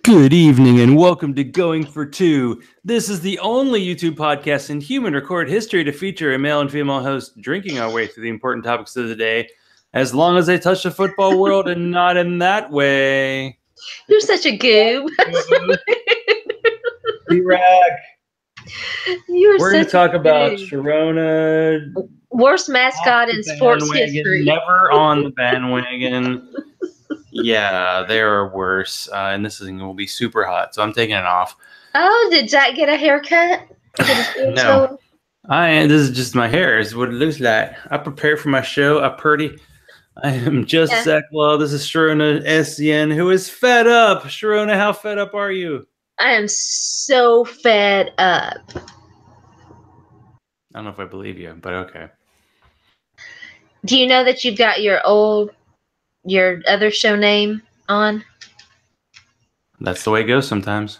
Good evening and welcome to Going for Two. This is the only YouTube podcast in human record history to feature a male and female host drinking our way through the important topics of the day, as long as they touch the football world and not in that way. You're such a goob. B-Rag. We're going to talk about Sharona. Worst mascot in sports history. Never on the bandwagon. Yeah, there are worse. And this thing will be super hot, so I'm taking it off. Oh, did Zach get a haircut? No. This is just my hair, is what it looks like. I prepare for my show. I am just Zach Law. This is Sharona SCN, who is fed up. Sharona, how fed up are you? I am so fed up. I don't know if I believe you, but okay. Do you know that you've got your other show name on? That's the way it goes sometimes.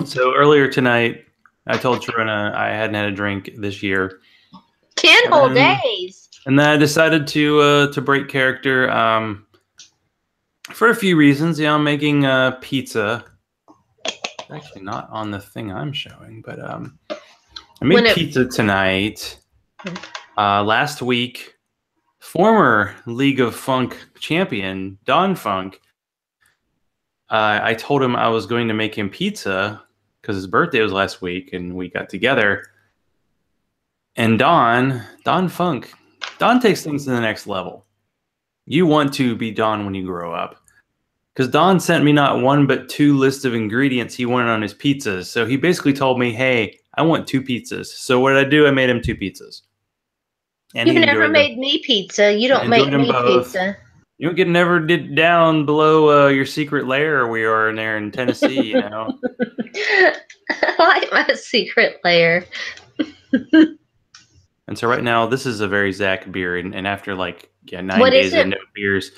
So earlier tonight, I told Sharona I hadn't had a drink this year. 10 whole days. And then I decided to break character for a few reasons. Yeah, I'm making pizza. It's actually not on the thing I'm showing, but I made pizza tonight. Last week, former League of Funk champion, Don Funk, I told him I was going to make him pizza because his birthday was last week and we got together. And Don Funk, Don takes things to the next level. You want to be Don when you grow up. Because Don sent me not one but two lists of ingredients he wanted on his pizzas. So he basically told me, hey, I want 2 pizzas. So what did I do? I made him 2 pizzas. And you've never made me pizza. You don't make me pizza. You don't never get down below your secret lair we are in there in Tennessee, you know. I like my secret lair. And so right now, this is a very Zach beer. And after 9 days of no beers,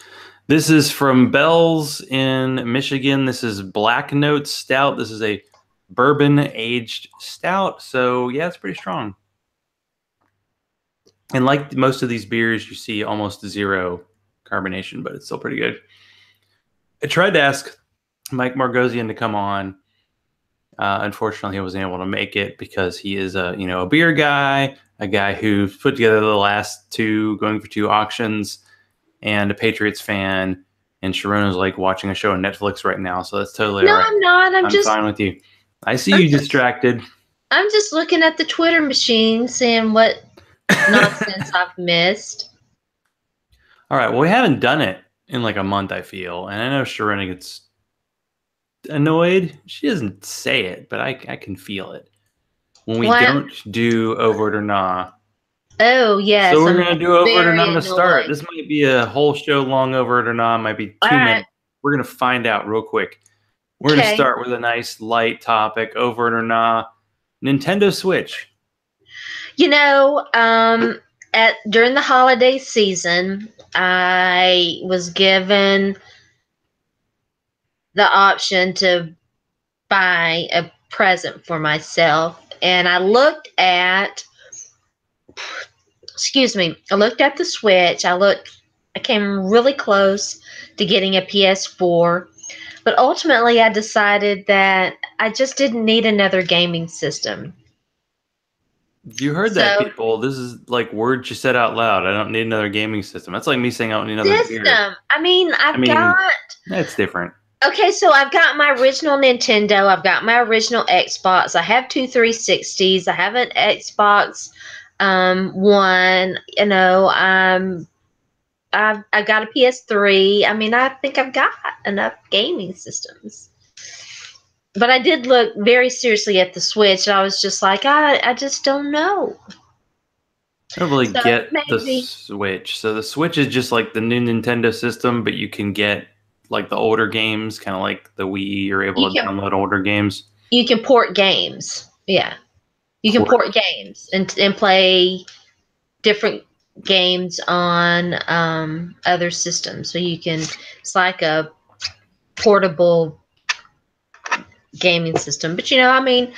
this is from Bell's in Michigan. This is Black Note Stout. This is a bourbon-aged stout. So, yeah, it's pretty strong. And like most of these beers, you see almost zero carbonation, but it's still pretty good. I tried to ask Mike Margosian to come on. Unfortunately, he wasn't able to make it because he is a beer guy, a guy who put together the last 2 Going for Two auctions, and a Patriots fan. And Sharona's like watching a show on Netflix right now, so that's totally all right. I'm not. I'm just fine with you. I see you distracted. I'm just looking at the Twitter machine, seeing what nonsense I've missed. All right. Well, we haven't done it in like a month, I feel. And I know Sharona gets annoyed. She doesn't say it, but I can feel it. When we don't do Over It or Nah. Oh, yes. So we're going to do Over It or Nah to start. This might be a whole show long. Over It or Nah might be 2 minutes. We're going to find out real quick. We're going to start with a nice light topic. Over It or Nah. Nintendo Switch. You know, during the holiday season, I was given the option to buy a present for myself. And I looked at the Switch. I came really close to getting a PS4. But ultimately, I decided that I just didn't need another gaming system. You heard that, people. This is like words you said out loud. I don't need another gaming system. That's like me saying I don't need another beer. I mean, That's different. Okay, so I've got my original Nintendo. I've got my original Xbox. I have 2 360s. I have an Xbox One. You know, I've got a PS3. I mean, I think I've got enough gaming systems. But I did look very seriously at the Switch. I was just like, I just don't know. I don't really get the Switch. So the Switch is just like the new Nintendo system, but you can get like the older games, kind of like the Wii. You're able to download older games. You can port games. Yeah. You can port games and play different games on other systems. So it's like a portable gaming system. But I mean,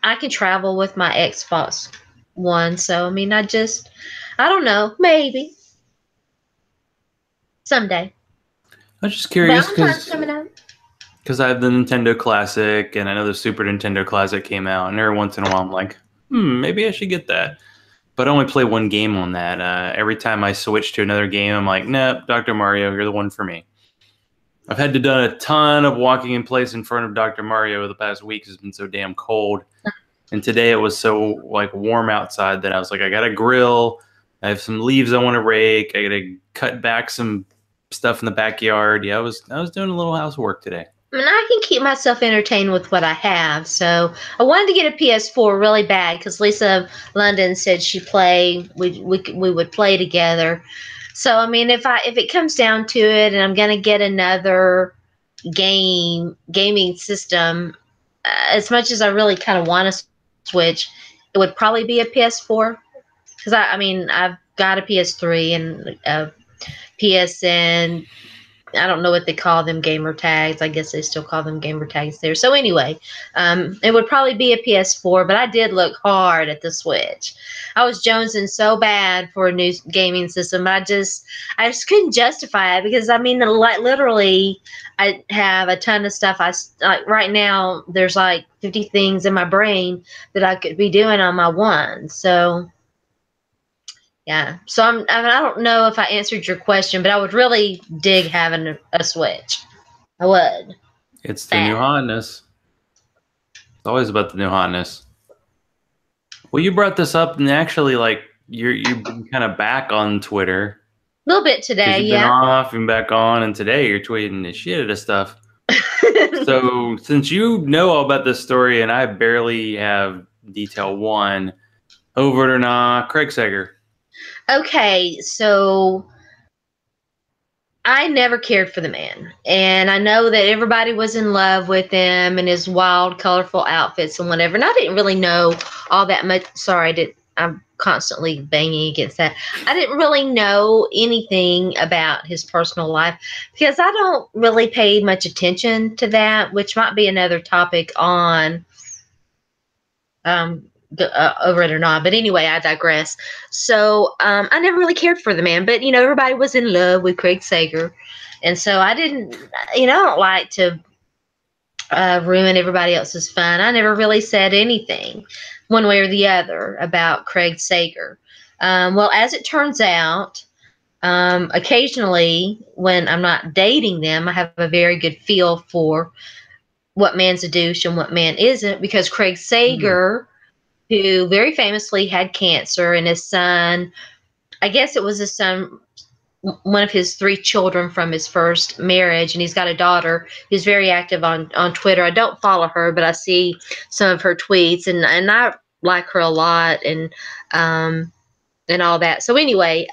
I can travel with my Xbox One. So I mean, I don't know, maybe someday. I was just curious Valentine's coming up. because I have the Nintendo Classic, and I know the Super Nintendo Classic came out, and every once in a while I'm like, maybe I should get that. But I only play one game on that. Every time I switch to another game, I'm like, nope, Dr. Mario, you're the one for me. I've had to done a ton of walking in place in front of Dr. Mario the past week. It's been so damn cold. And today it was so like warm outside that I was like, I got to grill. I have some leaves I want to rake. I got to cut back some stuff in the backyard. Yeah, I was doing a little housework today. I mean, I can keep myself entertained with what I have. So I wanted to get a PS4 really bad because Lisa London said she'd play. We would play together. So I mean, if it comes down to it, and I'm gonna get another gaming system, as much as I really kind of want to Switch, it would probably be a PS4 because I mean I've got a PS3 and a PSN. I don't know what they call them, gamer tags. I guess they still call them gamer tags there. So anyway, it would probably be a PS4, but I did look hard at the Switch. I was jonesing so bad for a new gaming system. I just couldn't justify it because I mean, like literally, I have a ton of stuff. Like right now, there's like 50 things in my brain that I could be doing on my one. So yeah. So I mean, I don't know if I answered your question, but I would really dig having a Switch. I would. It's the new hotness. It's always about the new hotness. Well, you brought this up, and actually, like you've been kind of back on Twitter. A little bit today, you've been off and back on, and today you're tweeting the shit out of stuff. So, since you know all about this story, and I barely have detail one, over it or not, Craig Sager. Okay, so I never cared for the man, and I know that everybody was in love with him and his wild, colorful outfits and whatever. And I didn't really know all that much. Sorry, I'm constantly banging against that. I didn't really know anything about his personal life because I don't really pay much attention to that, which might be another topic on over it or not. But anyway, I digress. So I never really cared for the man, but you know, everybody was in love with Craig Sager, and so I didn't. You know, I don't like to ruin everybody else's fun. I never really said anything one way or the other about Craig Sager. Well, as it turns out, occasionally when I'm not dating them, I have a very good feel for what man's a douche and what man isn't, because Craig Sager, who very famously had cancer, and his son, I guess it was his son, one of his 3 children from his first marriage, and he's got a daughter who's very active on Twitter. I don't follow her, but I see some of her tweets, and I like her a lot, and all that. So anyway,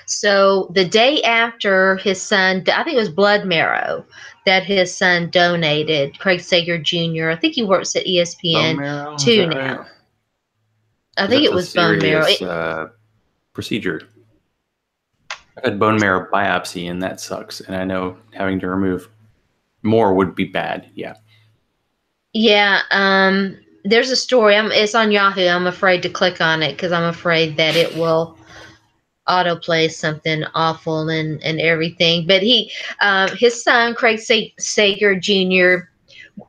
so the day after his son, I think it was blood marrow that his son donated, Craig Sager Jr. I think he works at ESPN 2 now. Right? I think it was bone marrow. Procedure. I've had bone marrow biopsy, and that sucks. And I know having to remove more would be bad. Yeah. Yeah. There's a story. It's on Yahoo. I'm afraid to click on it because I'm afraid that it will autoplay something awful and everything. But his son, Craig Sager Jr.,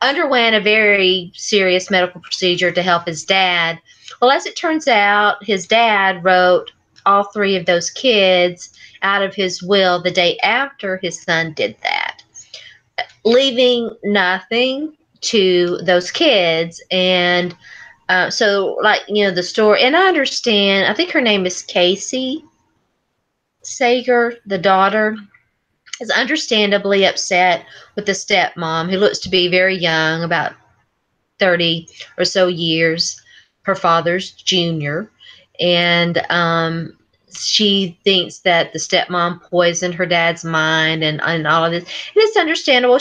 underwent a very serious medical procedure to help his dad. Well, as it turns out, his dad wrote all 3 of those kids out of his will the day after his son did that, leaving nothing to those kids. And so, like, you know, the story, and I understand, I think her name is Casey Sager, the daughter, is understandably upset with the stepmom, who looks to be very young, about 30 or so years, her father's junior. And she thinks that the stepmom poisoned her dad's mind and all of this. And it's understandable.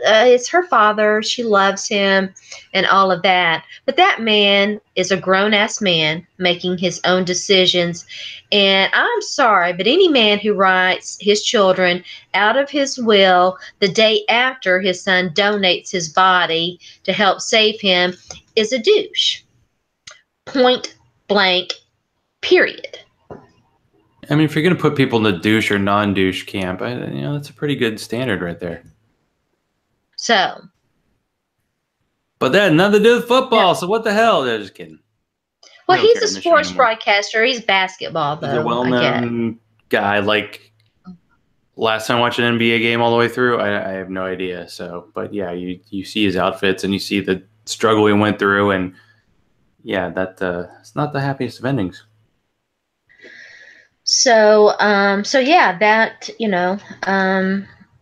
It's her father. She loves him and all of that. But that man is a grown-ass man making his own decisions. And I'm sorry, but any man who writes his children out of his will the day after his son donates his body to help save him is a douche. Point blank, period. I mean, if you're going to put people in the douche or non-douche camp, that's a pretty good standard right there. So. But that had nothing to do with football, so what the hell? They're just kidding. Well, he's a sports broadcaster. He's basketball, though. He's a well-known guy. Like, last time I watched an NBA game all the way through, I have no idea. So, but yeah, you see his outfits and you see the struggle he went through, and yeah, it's not the happiest of endings. So, yeah, that,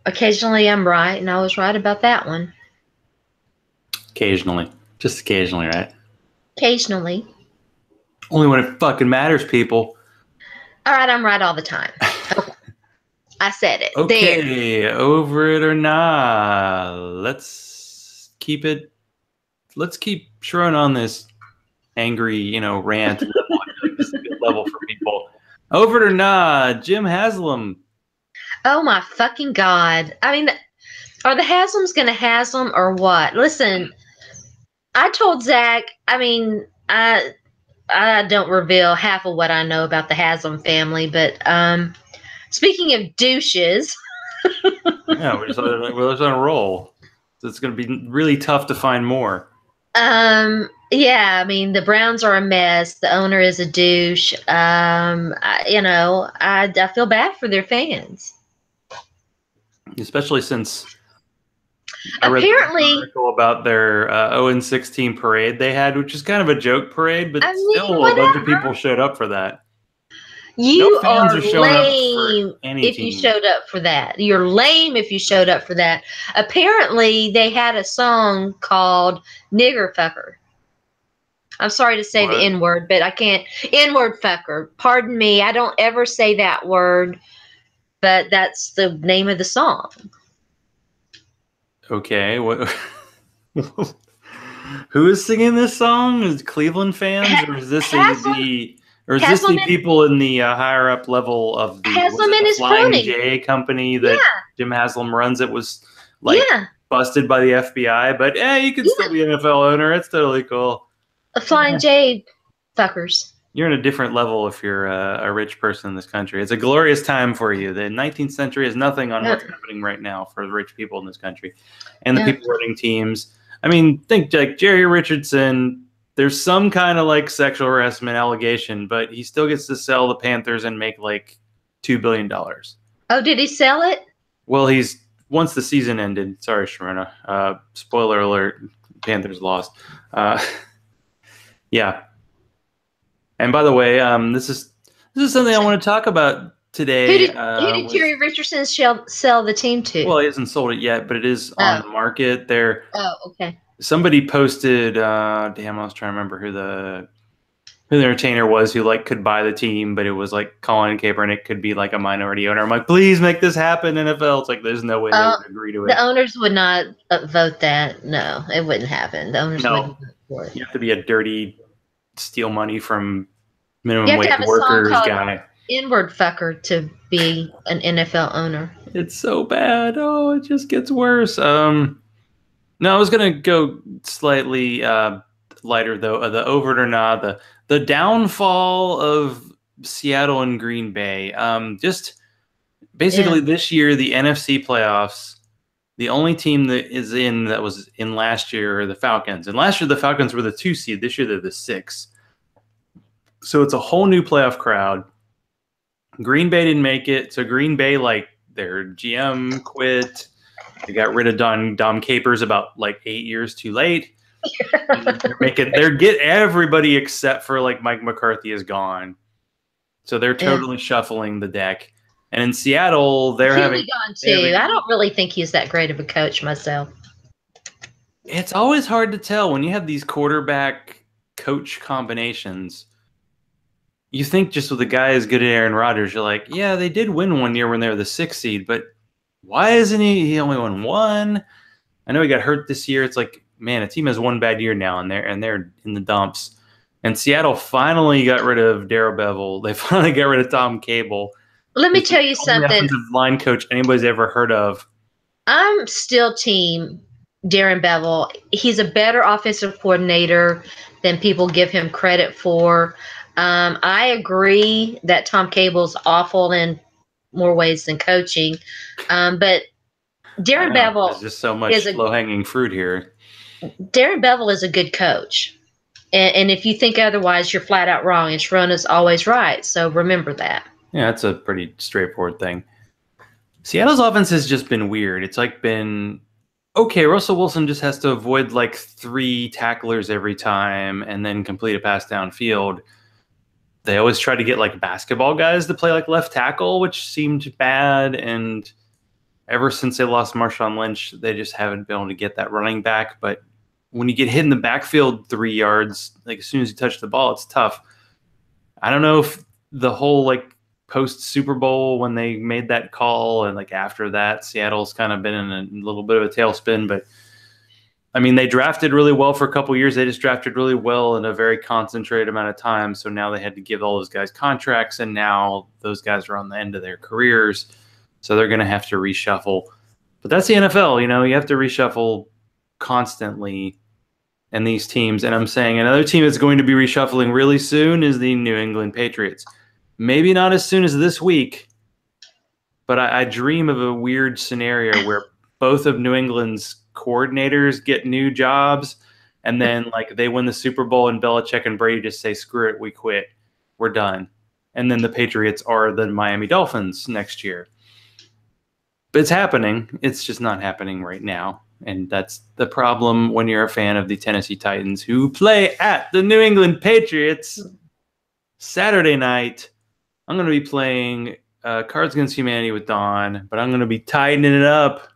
occasionally I'm right, and I was right about that one. Occasionally. Just occasionally, right? Occasionally. Only when it fucking matters, people. All right, I'm right all the time. Okay. I said it. Okay, there. Over it or not. Let's keep Sharona on this angry, rant level. I feel like this is a good level for people. Over it or not, Jim Haslam. Oh my fucking God. I mean, are the Haslams going to Haslam or what? Listen, I told Zach, I mean, I don't reveal half of what I know about the Haslam family, but speaking of douches. Yeah, we're just on a roll. So it's going to be really tough to find more. Yeah, I mean, the Browns are a mess. The owner is a douche. I feel bad for their fans. Especially since I read an article about their 0-16 parade they had, which is kind of a joke parade, but still a bunch of people showed up for that. You are lame if you showed up for that. You're lame if you showed up for that. Apparently, they had a song called Nigger Fucker. I'm sorry to say the N-word, but I can't. N-word fucker. Pardon me. I don't ever say that word, but that's the name of the song. Okay. What? Who is singing this song? Is it Cleveland fans, or is this the people in the higher up level of the Flying J company that Jim Haslam runs? It was busted by the FBI, but you can still be an NFL owner. It's totally cool. Flying J fuckers. You're in a different level if you're a rich person in this country. It's a glorious time for you. The 19th century is nothing on what's happening right now for the rich people in this country and the people running teams. I mean, think like Jerry Richardson. There's some kind of like sexual harassment allegation, but he still gets to sell the Panthers and make like $2 billion. Oh, did he sell it? Well, once the season ended. Sorry, Sharona. Spoiler alert: Panthers lost. Yeah. And by the way, this is something I want to talk about today. Who did Jerry Richardson sell the team to? Well, he hasn't sold it yet, but it is on the market. Oh, okay. Somebody posted. I was trying to remember who the entertainer was who like could buy the team, but it was like Colin Kaepernick could be like a minority owner. I'm like, please make this happen, NFL. It's like there's no way they would agree to it. The owners would not vote that. No, it wouldn't happen. The owners wouldn't vote for it. You have to be a dirty steal money from minimum wage workers guy. N-word fucker to be an NFL owner. It's so bad. Oh, it just gets worse. No, I was gonna go slightly lighter though. The over it or not, the downfall of Seattle and Green Bay. Just basically this year, the NFC playoffs. The only team that was in last year are the Falcons. And last year the Falcons were the 2 seed. This year they're the 6. So it's a whole new playoff crowd. Green Bay didn't make it. So Green Bay, like their GM quit. They got rid of Dom Capers about like 8 years too late. They're get everybody except for like Mike McCarthy is gone. So they're totally shuffling the deck. And in Seattle, they're having gone too. I don't really think he's that great of a coach myself. It's always hard to tell when you have these quarterback coach combinations. You think just with a guy as good as Aaron Rodgers, you're like, yeah, they did win one year when they were the 6th seed, but why isn't he? He only won one. I know he got hurt this year. It's like, man, a team has one bad year now, and they're in the dumps. And Seattle finally got rid of Darrell Bevell. They finally got rid of Tom Cable. Let me tell you something. Offensive line coach anybody's ever heard of. I'm still team Darren Bevell. He's a better offensive coordinator than people give him credit for. I agree that Tom Cable's awful in more ways than coaching, but I Darren know. There's Bevel just so much is a low-hanging fruit here. Darren Bevel is a good coach. And if you think otherwise, you're flat out wrong. And Sharona's always right. So remember that. Yeah, that's a pretty straightforward thing. Seattle's offense has just been weird. It's like been okay. Russell Wilson just has to avoid like 3 tacklers every time and then complete a pass downfield. They always try to get like basketball guys to play like left tackle, which seemed bad. And ever since they lost Marshawn Lynch, they just haven't been able to get that running back. But when you get hit in the backfield 3 yards, like as soon as you touch the ball, it's tough. I don't know if the whole like post Super Bowl when they made that call and like after that, Seattle's kind of been in a little bit of a tailspin. But I mean, they drafted really well for a couple of years. They just drafted really well in a very concentrated amount of time. So now they had to give all those guys contracts, and now those guys are on the end of their careers. So they're going to have to reshuffle. But that's the NFL, you know, you have to reshuffle constantly in these teams. And I'm saying another team that's going to be reshuffling really soon is the New England Patriots. Maybe not as soon as this week, but I dream of a weird scenario where both of New England's coordinators get new jobs, and then like they win the Super Bowl and Belichick and Brady just say, screw it, we quit. We're done. And then the Patriots are the Miami Dolphins next year. But it's happening. It's just not happening right now. And that's the problem when you're a fan of the Tennessee Titans, who play at the New England Patriots Saturday night. I'm going to be playing Cards Against Humanity with Dawn, but I'm going to be tightening it up.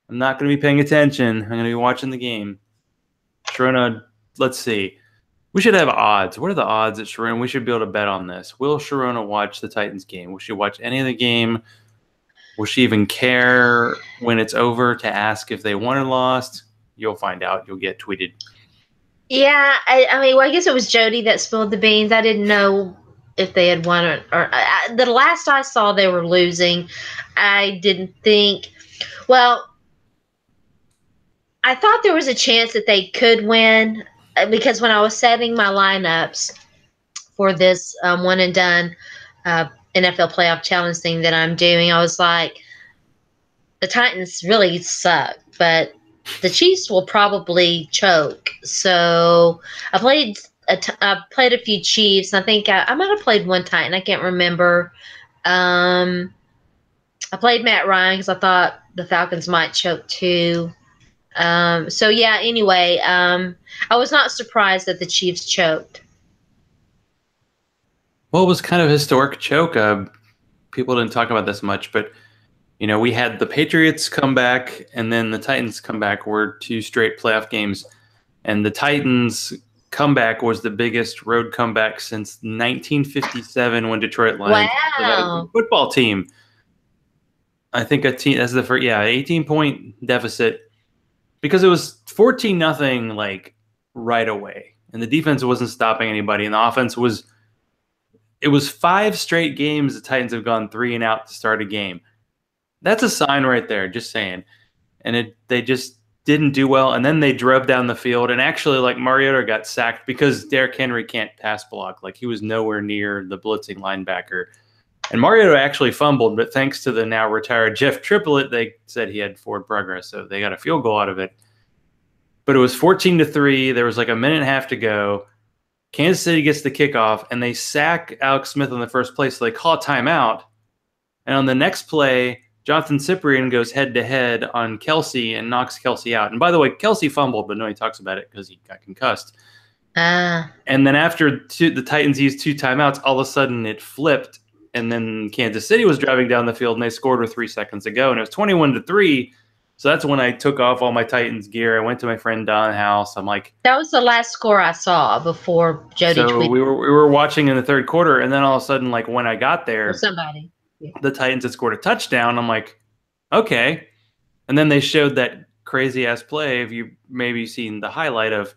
I'm not going to be paying attention. I'm going to be watching the game. Sharona, let's see. We should have odds. What are the odds at Sharona? We should be able to bet on this. Will Sharona watch the Titans game? Will she watch any of the game? Will she even care when it's over to ask if they won or lost? You'll find out. You'll get tweeted. Yeah, I mean, well, I guess it was Jody that spilled the beans. I didn't know if they had won or the last I saw they were losing. I didn't think. Well, I thought there was a chance that they could win because when I was setting my lineups for this one and done NFL playoff challenge thing that I'm doing, I was like, the Titans really suck, but the Chiefs will probably choke. So I played a few Chiefs. I think I might have played one Titan. I can't remember. I played Matt Ryan because I thought the Falcons might choke too. So yeah. Anyway, I was not surprised that the Chiefs choked. Well, it was kind of a historic choke. People didn't talk about this much, but you know, we had the Patriots come back and then the Titans come back. Were 2 straight playoff games, and the Titans comeback was the biggest road comeback since 1957 when Detroit Lions had a football team. I think a team that's the first, 18-point deficit because it was 14-0 like right away, and the defense wasn't stopping anybody, and the offense was. It was 5 straight games the Titans have gone 3 and out to start a game. That's a sign right there, just saying. And they just didn't do well. And then they drove down the field. And actually, like, Mariota got sacked because Derrick Henry can't pass block. Like, he was nowhere near the blitzing linebacker. And Mariota actually fumbled, but thanks to the now retired Jeff Triplett, they said he had forward progress. So they got a field goal out of it. But it was 14-3. There was like a minute and a half to go. Kansas City gets the kickoff, and they sack Alex Smith in the first play, so they call a timeout. And on the next play, Jonathan Cyprien goes head-to-head on Kelsey and knocks Kelsey out. And by the way, Kelsey fumbled, but nobody talks about it because he got concussed. And then after the Titans used 2 timeouts, all of a sudden it flipped, and then Kansas City was driving down the field, and they scored with 3 seconds to go, and it was 21-3. So that's when I took off all my Titans gear. I went to my friend Don's house. I'm like, that was the last score I saw before Jody tweeted. We were watching in the third quarter, and then all of a sudden, like when I got there, the Titans had scored a touchdown. I'm like, okay. And then they showed that crazy ass play. If you maybe seen the highlight of,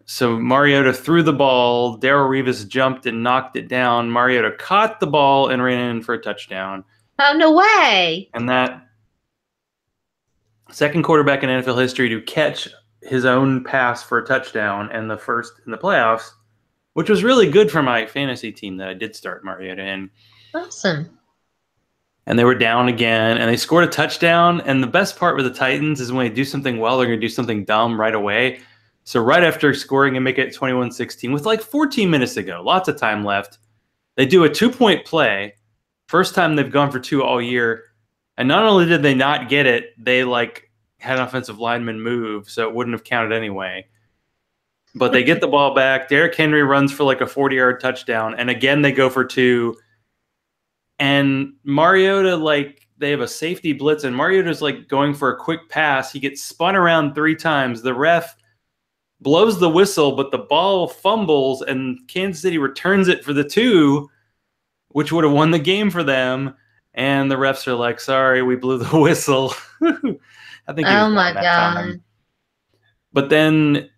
so Mariota threw the ball, Darrelle Revis jumped and knocked it down. Mariota caught the ball and ran in for a touchdown. Oh, no way! And that. Second quarterback in NFL history to catch his own pass for a touchdown and the first in the playoffs. which was really good for my fantasy team that I did start Mariota in. Awesome. And they were down again, and they scored a touchdown. And the best part with the Titans is when they do something well, they're going to do something dumb right away. So right after scoring and make it 21-16, with like 14 minutes to go, lots of time left, they do a 2-point play. First time they've gone for 2 all year. And not only did they not get it, they like had an offensive lineman move, so it wouldn't have counted anyway. But they get the ball back. Derrick Henry runs for like a 40-yard touchdown. And again, they go for 2. And Mariota, like, they have a safety blitz, and Mariota's like going for a quick pass. He gets spun around 3 times. The ref blows the whistle, but the ball fumbles, and Kansas City returns it for the 2, which would have won the game for them. And the refs are like, sorry, we blew the whistle. I think oh my God. time. But then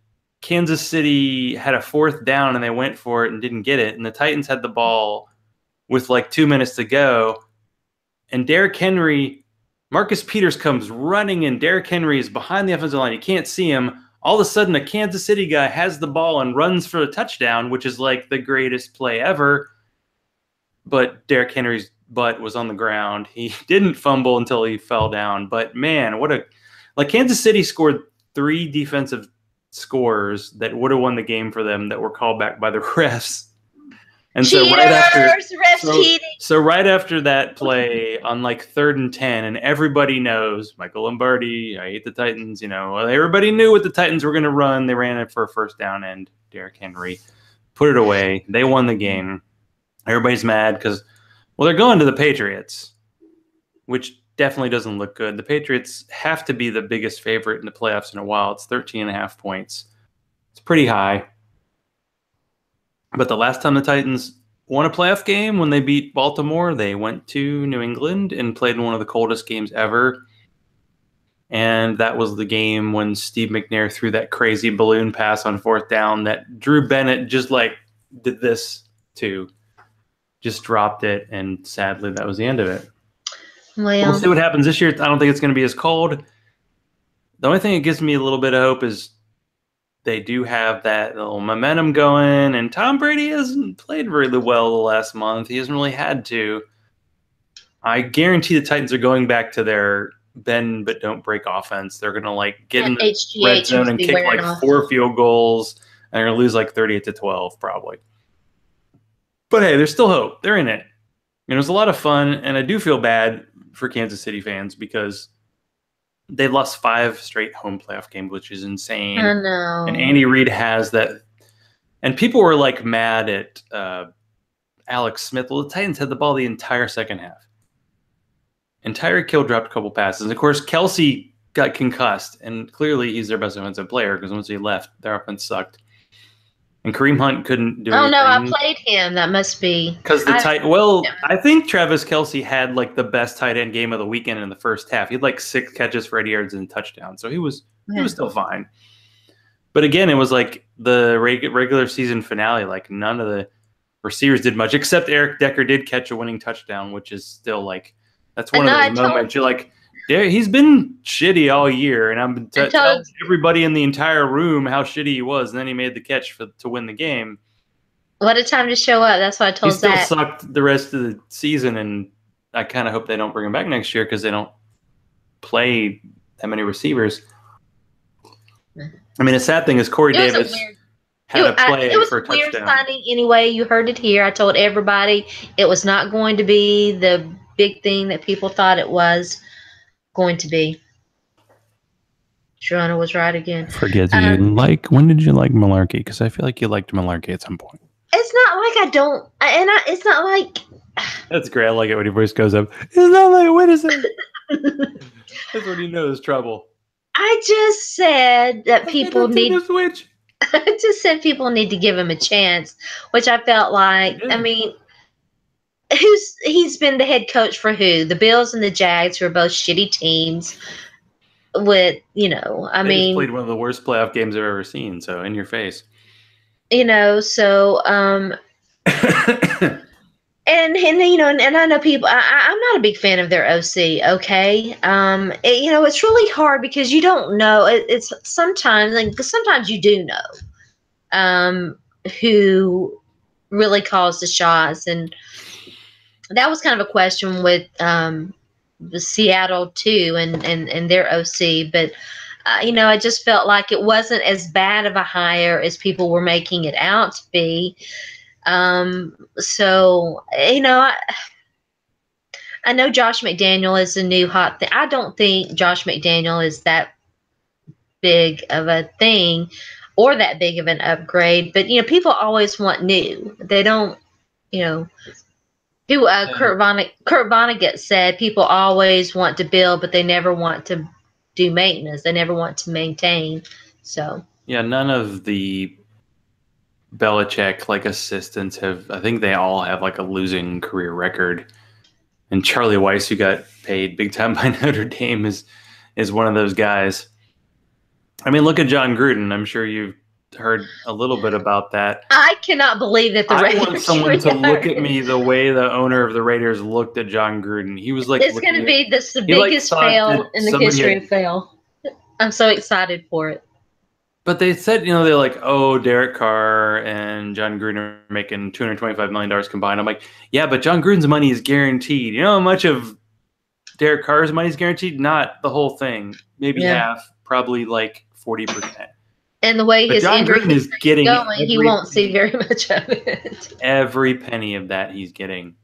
Kansas City had a 4th down, and they went for it and didn't get it. And the Titans had the ball with like 2 minutes to go. And Derrick Henry, Marcus Peters comes running in. Derrick Henry is behind the offensive line. You can't see him. All of a sudden, a Kansas City guy has the ball and runs for a touchdown, which is like the greatest play ever. But Derrick Henry's butt was on the ground. He didn't fumble until he fell down. But man, Kansas City scored 3 defensive scores that would have won the game for them that were called back by the refs. And Cheaters, so right after that play on like 3rd and 10, and everybody knows Michael Lombardi, I hate the Titans, everybody knew what the Titans were going to run. They ran it for a 1st down, and Derrick Henry put it away. They won the game. Everybody's mad because, well, they're going to the Patriots, which definitely doesn't look good. The Patriots have to be the biggest favorite in the playoffs in a while. It's 13.5 points. It's pretty high. But the last time the Titans won a playoff game, when they beat Baltimore, they went to New England and played in one of the coldest games ever. And that was the game when Steve McNair threw that crazy balloon pass on 4th down that Drew Bennett just like did this to. Just dropped it, and sadly, that was the end of it. We'll see what happens this year. I don't think it's going to be as cold. The only thing that gives me a little bit of hope is they do have that little momentum going, and Tom Brady hasn't played really well the last month. He hasn't really had to. I guarantee the Titans are going back to their bend but don't break offense. They're going to like get in the red zone and kick like 4 field goals, and they're going to lose like 38-12 probably. But hey, there's still hope. They're in it. And it was a lot of fun, and I do feel bad for Kansas City fans because they've lost 5 straight home playoff games, which is insane. I know. And Andy Reid has that. And people were like mad at Alex Smith. Well, the Titans had the ball the entire second half. And Tyreek Hill dropped a couple passes. And of course, Kelsey got concussed, and clearly he's their best offensive player because once he left, their offense sucked. And Kareem Hunt couldn't do anything. Oh, no, I played him. That must be. Because I think Travis Kelce had like the best tight end game of the weekend in the first half. He had like 6 catches for 80 yards and a touchdown. So he was still fine. But again, it was like the regular season finale. Like none of the receivers did much, except Eric Decker did catch a winning touchdown, which is still like, that's one of those moments. You're like, he's been shitty all year, and I've been telling everybody in the entire room how shitty he was, and then he made the catch to win the game. What a time to show up. That's what I told Zach. He still sucked the rest of the season, and I kind of hope they don't bring him back next year because they don't play that many receivers. I mean, the sad thing is Corey Davis had a play for a touchdown. It was a weird signing anyway. You heard it here. I told everybody it was not going to be the big thing that people thought it was going to be. Sharona was right again. Forget when did you like Malarkey? Because I feel like you liked Malarkey at some point. It's not like I don't, it's not like. That's great. I like it when your voice goes up. It's not like, wait a second. That's when you know there's trouble. I just said that people need. Switch. I just said people need to give him a chance, which I felt like. Yeah. I mean, he's been the head coach for who? The Bills and the Jags, who are both shitty teams. With they played one of the worst playoff games I've ever seen. So in your face. So and I know people. I'm not a big fan of their OC. Okay, it's really hard because you don't know. It's sometimes you do know. who really calls the shots. And that was kind of a question with the Seattle too, and their OC. But I just felt like it wasn't as bad of a hire as people were making it out to be. So I know Josh McDaniel is a new hot thing. I don't think Josh McDaniel is that big of a thing or that big of an upgrade, but people always want new. They don't, people. Kurt Vonnegut said people always want to build, but they never want to do maintenance. They never want to maintain. So yeah, none of the Belichick assistants have. I think they all have a losing career record. And Charlie Weiss, who got paid big time by Notre Dame, is one of those guys. I mean, look at John Gruden. I'm sure you've heard a little bit about that. I cannot believe that I want someone to look at me the way the owner of the Raiders looked at John Gruden. He was like, "It's going to be the biggest fail in the history of fail." I'm so excited for it. But they said, they're like, oh, Derek Carr and John Gruden are making $225 million combined. I'm like, yeah, but John Gruden's money is guaranteed. You know how much of Derek Carr's money is guaranteed? Not the whole thing. Maybe half, probably 40%. And the way his injury is getting going, he won't see very much of it. Every penny of that he's getting.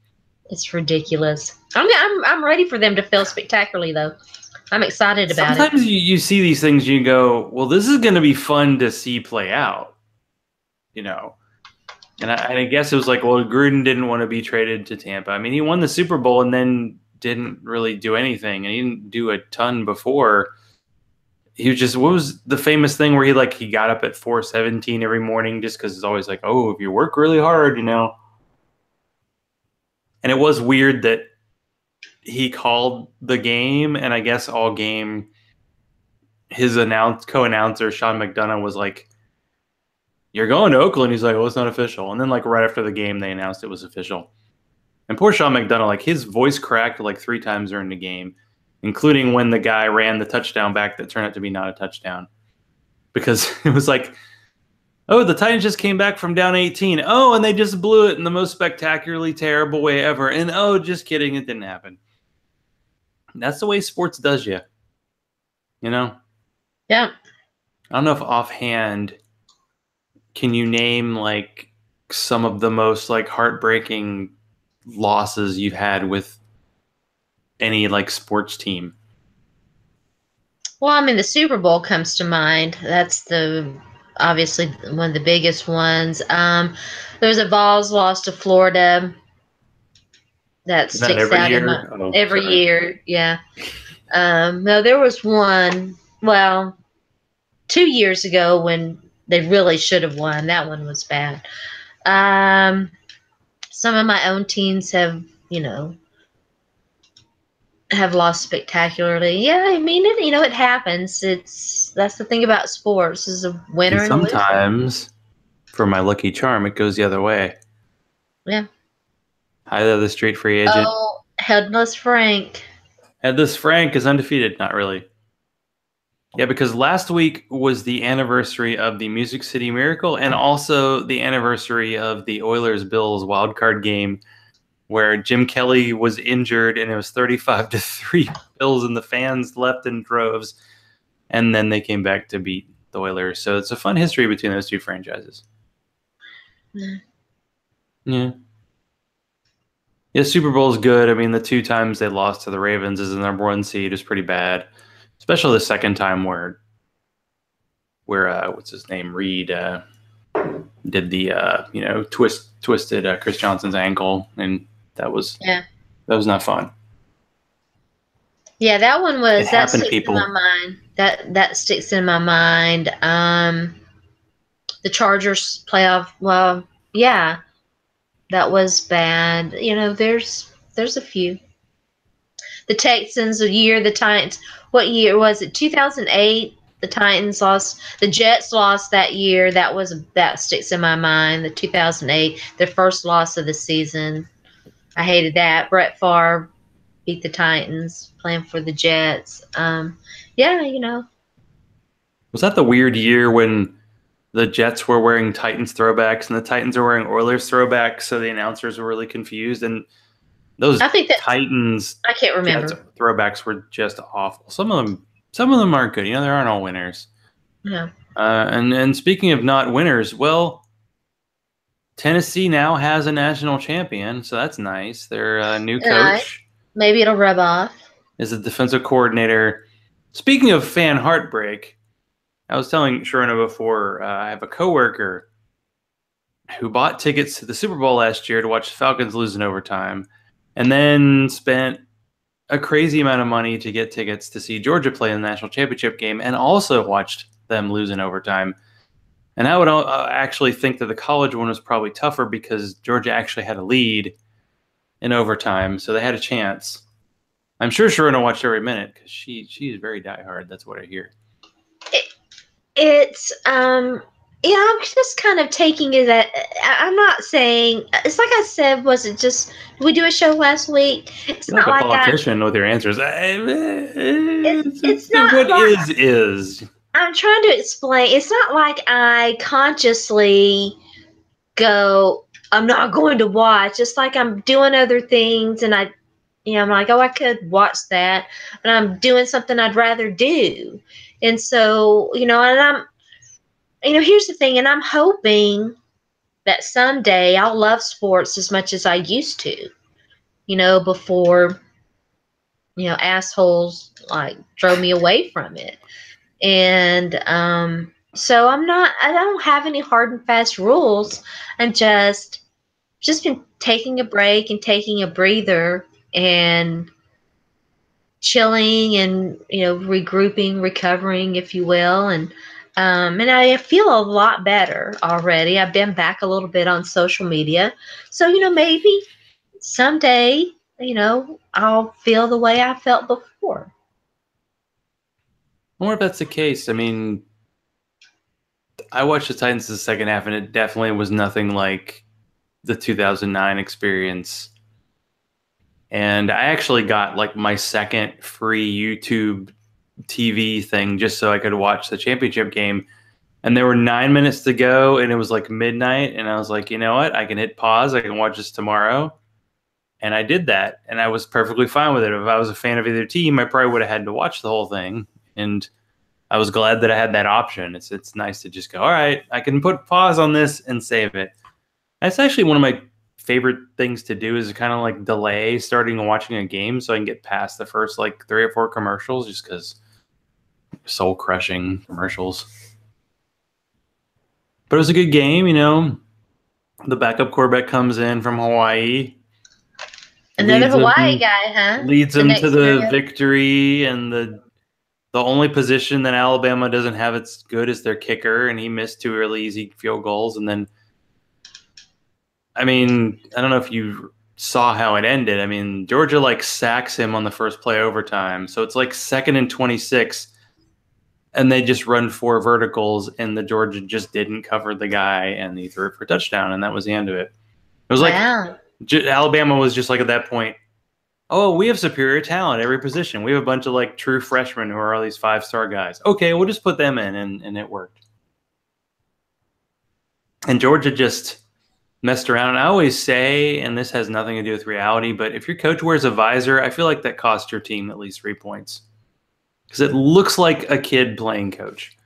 It's ridiculous. I'm ready for them to fail spectacularly, though. I'm excited about it. Sometimes you see these things, you go, well, this is going to be fun to see play out, And I guess it was well, Gruden didn't want to be traded to Tampa. I mean, he won the Super Bowl and then didn't really do anything, and he didn't do a ton before. He was just, what was the famous thing where he got up at 4:17 every morning just because it's always oh, if you work really hard, And it was weird that he called the game, and I guess all game his co-announcer Sean McDonough was like, "You're going to Oakland." He's like, "Well, it's not official." And then right after the game, they announced it was official. And poor Sean McDonough, his voice cracked 3 times during the game, including when the guy ran the touchdown back that turned out to be not a touchdown, because it was oh, the Titans just came back from down 18. Oh, and they just blew it in the most spectacularly terrible way ever. And oh, just kidding, it didn't happen. That's the way sports does you. Yeah. I don't know if offhand, can you name some of the most heartbreaking losses you've had with any sports team? Well, I mean, the Super Bowl comes to mind. That's obviously one of the biggest ones. There's a Vols loss to Florida. That sticks out in my every year. Yeah. No, there was one. Well, 2 years ago when they really should have won. That one was bad. Some of my own teams have, have lost spectacularly. Yeah, I mean it. It happens. That's the thing about sports: is a winner and a loser. Sometimes, for my lucky charm, it goes the other way. Yeah. Hi there, the street free agent. Oh, Headless Frank. Headless Frank is undefeated. Not really. Yeah, because last week was the anniversary of the Music City Miracle and also the anniversary of the Oilers-Bills wildcard game where Jim Kelly was injured and it was 35-3 Bills and the fans left in droves. And then they came back to beat the Oilers. So it's a fun history between those two franchises. Yeah. Yeah, Super Bowl's good. I mean, the 2 times they lost to the Ravens as the number 1 seed is pretty bad. Especially the second time where what's his name, Reed did the twisted Chris Johnson's ankle, and that was not fun. Yeah, that one was that sticks in my mind. That sticks in my mind. The Chargers playoff. Well, yeah, that was bad. There's a few. The Texans, the Titans. What year was it? 2008. The Titans lost. The Jets lost that year. That sticks in my mind. The 2008, their first loss of the season. I hated that. Brett Favre beat the Titans playing for the Jets. Was that the weird year when the Jets were wearing Titans throwbacks and the Titans are wearing Oilers throwbacks, so the announcers were really confused. And those I think Titans I can't remember. Jets throwbacks were just awful. Some of them aren't good. There aren't all winners. Yeah. And speaking of not winners, well, Tennessee now has a national champion, so that's nice. Their new coach, maybe it'll rub off, is a defensive coordinator. Speaking of fan heartbreak, I was telling Sharona before, I have a coworker who bought tickets to the Super Bowl last year to watch the Falcons lose in overtime, and then spent a crazy amount of money to get tickets to see Georgia play in the national championship game, and also watched them lose in overtime. And I would actually think that the college one was probably tougher because Georgia actually had a lead in overtime, so they had a chance. I'm sure Sharona watched every minute because she's very diehard. That's what I hear. It's I'm just kind of taking it that I'm not saying it's like I said. Was it just did we do a show last week? It's You're not like a like politician with your answers. It's not what like, is. I'm trying to explain. It's not like I consciously go, I'm not going to watch. It's like I'm doing other things, and I'm like, oh, I could watch that, but I'm doing something I'd rather do. And so, and I'm, here's the thing, and I'm hoping that someday I'll love sports as much as I used to, before, assholes like drove me away from it. And so I don't have any hard and fast rules. I'm just been taking a break and taking a breather and chilling and, regrouping, recovering, if you will. And I feel a lot better already. I've been back a little bit on social media. So, maybe someday, I'll feel the way I felt before. I wonder if that's the case. I mean, I watched the Titans the second half, and it definitely was nothing like the 2009 experience. And I actually got like my second free YouTube TV thing just so I could watch the championship game. And there were 9 minutes to go, and it was like midnight. And I was like, you know what? I can hit pause. I can watch this tomorrow. And I did that, and I was perfectly fine with it. If I was a fan of either team, I probably would have had to watch the whole thing. And I was glad that I had that option. It's nice to just go, all right, I can put pause on this and save it. That's actually one of my favorite things to do, is kind of like delay starting and watching a game so I can get past the first like 3 or 4 commercials, just because soul crushing commercials. But it was a good game, The backup quarterback comes in from Hawaii. Another Hawaii guy, huh? Leads them to the victory, and the only position that Alabama doesn't have it's good is their kicker, and he missed 2 really easy field goals. And then, I mean, I don't know if you saw how it ended. I mean, Georgia like sacks him on the first play overtime, so it's like 2nd and 26, and they just run 4 verticals, and the Georgia just didn't cover the guy, and he threw it for a touchdown, and that was the end of it. It was like Alabama was just like at that point, oh, we have superior talent at every position. We have a bunch of like true freshmen who are all these 5-star guys. Okay, we'll just put them in, and it worked. And Georgia just messed around. And I always say, and this has nothing to do with reality, but if your coach wears a visor, I feel like that costs your team at least 3 points. Because it looks like a kid playing coach.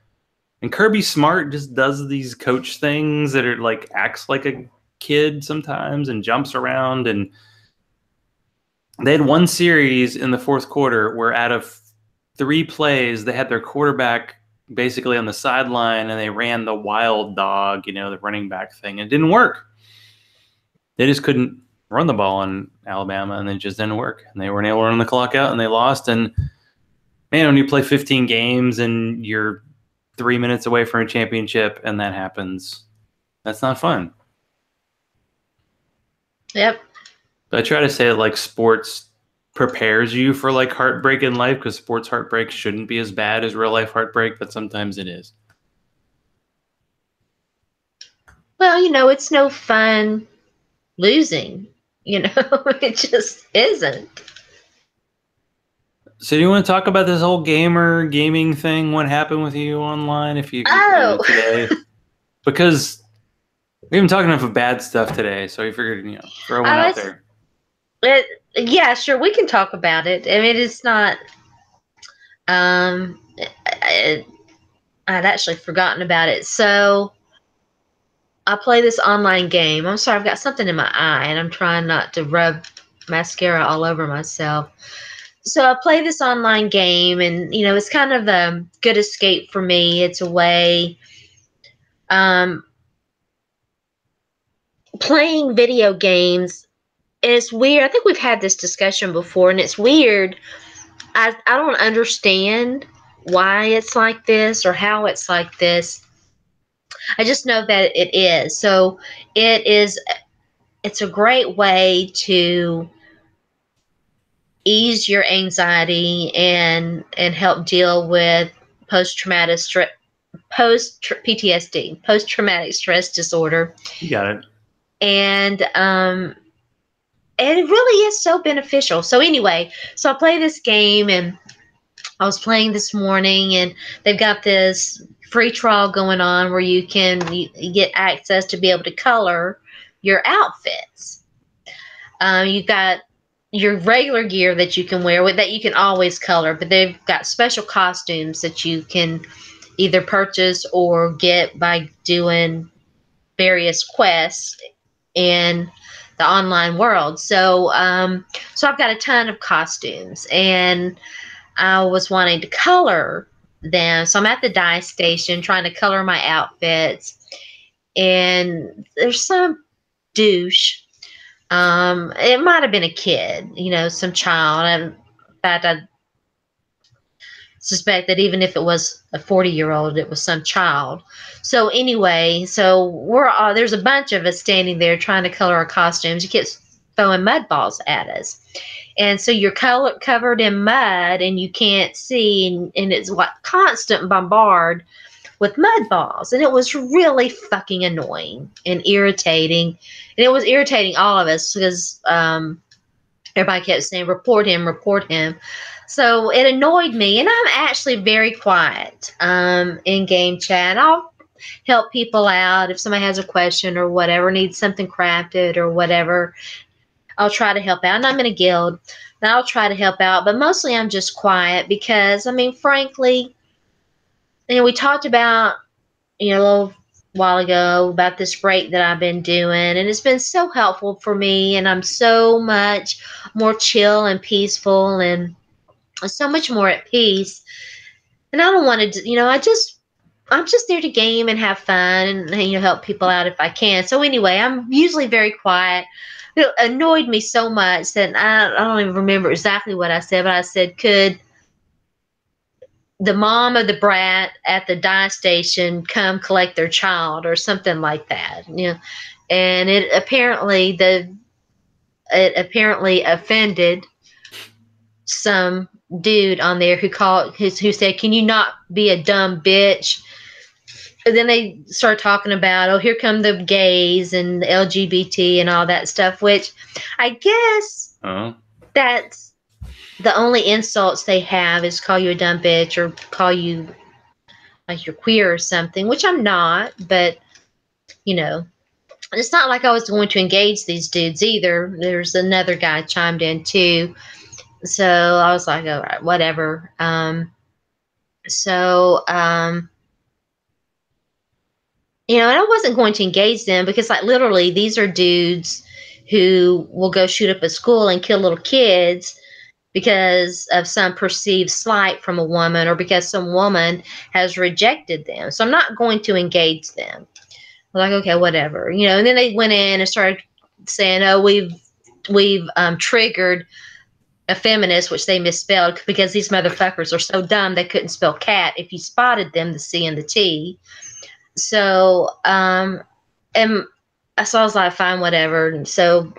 And Kirby Smart just does these coach things that are like, acts like a kid sometimes and jumps around. And they had one series in the fourth quarter where out of 3 plays, they had their quarterback basically on the sideline, and they ran the wild dog, the running back thing. It didn't work. They just couldn't run the ball on Alabama, and it just didn't work. And they weren't able to run the clock out, and they lost. And, man, when you play 15 games and you're 3 minutes away from a championship and that happens, that's not fun. Yep. But I try to say that like sports prepares you for like heartbreak in life, because sports heartbreak shouldn't be as bad as real life heartbreak, but sometimes it is. Well, it's no fun losing, it just isn't. So do you want to talk about this whole gaming thing? What happened with you online? If you Oh, today? because we haven't talked enough of bad stuff today, so we figured, throw one out there. Yeah, sure, we can talk about it. I mean, it's not. I'd actually forgotten about it. So I play this online game. I'm sorry, I've got something in my eye, and I'm trying not to rub mascara all over myself. So I play this online game, and it's kind of a good escape for me. It's a way. Playing video games. It's weird. I think we've had this discussion before, and it's weird. I don't understand why it's like this or how it's like this. I just know that it is. So it's a great way to ease your anxiety and help deal with post-traumatic stress, PTSD, post-traumatic stress disorder. You got it. And it really is so beneficial. So anyway, so I play this game, and I was playing this morning, and they've got this free trial going on where you get access to be able to color your outfits. You've got your regular gear that you can wear that you can always color, but they've got special costumes that you can either purchase or get by doing various quests in the online world. So I've got a ton of costumes, and I was wanting to color them. So I'm at the dye station trying to color my outfits, and there's some douche. It might have been a kid, some child. In fact, I suspect that even if it was a 40-year-old, it was some child. So anyway, there's a bunch of us standing there trying to color our costumes. You keep throwing mud balls at us. And so you're covered in mud, and you can't see, and it's like constant bombard with mud balls. And it was really fucking annoying and irritating. And it was irritating all of us because everybody kept saying, report him, report him. So it annoyed me. And I'm actually very quiet in game chat. I'll help people out if somebody has a question or whatever, needs something crafted or whatever. I'll try to help out. And I'm in a guild, and I'll try to help out. But mostly I'm just quiet because, frankly, we talked about, a little while ago about this break that I've been doing, and it's been so helpful for me, and I'm so much more chill and peaceful and so much more at peace. And I don't want to, I'm just there to game and have fun and, help people out if I can. So anyway, I'm usually very quiet. It annoyed me so much that I don't even remember exactly what I said, but I said, could the mom of the brat at the dye station come collect their child or something like that? And it apparently offended some dude on there who said, can you not be a dumb bitch? And then they start talking about, oh, here come the gays and the LGBT and all that stuff, which I guess that's the only insults they have is call you a dumb bitch or call you like you're queer or something, which I'm not, but it's not like I was going to engage these dudes either. There's another guy chimed in too. So I was like, all right, whatever. And I wasn't going to engage them because, like, literally, these are dudes who will go shoot up a school and kill little kids because of some perceived slight from a woman or because some woman has rejected them. So I'm not going to engage them. I'm like, okay, whatever. And then they went in and started saying, oh, we've triggered a feminist, which they misspelled because these motherfuckers are so dumb they couldn't spell cat if you spotted them, the C and the T. So, and so I was like, fine, whatever. And so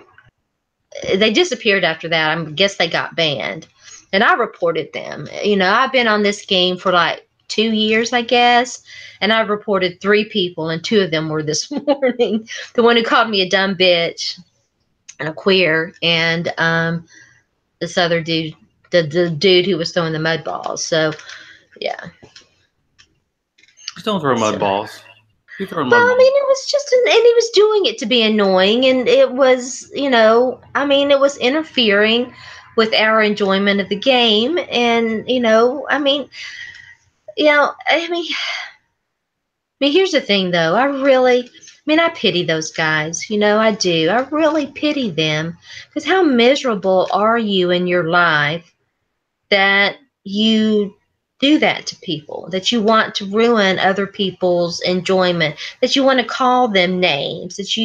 they disappeared after that. I guess they got banned. And I reported them. I've been on this game for like 2 years, I guess. And I reported 3 people, and 2 of them were this morning. The one who called me a dumb bitch and a queer, and this other dude, the dude who was throwing the mud balls. So, yeah. Just don't throw mud balls. You throw in Well, mud I balls. mean, it was just, and he was doing it to be annoying, and it was, I mean, it was interfering with our enjoyment of the game, and here's the thing, though. I pity those guys. I do. I really pity them, because how miserable are you in your life that you do that to people, that you want to ruin other people's enjoyment, that you want to call them names, that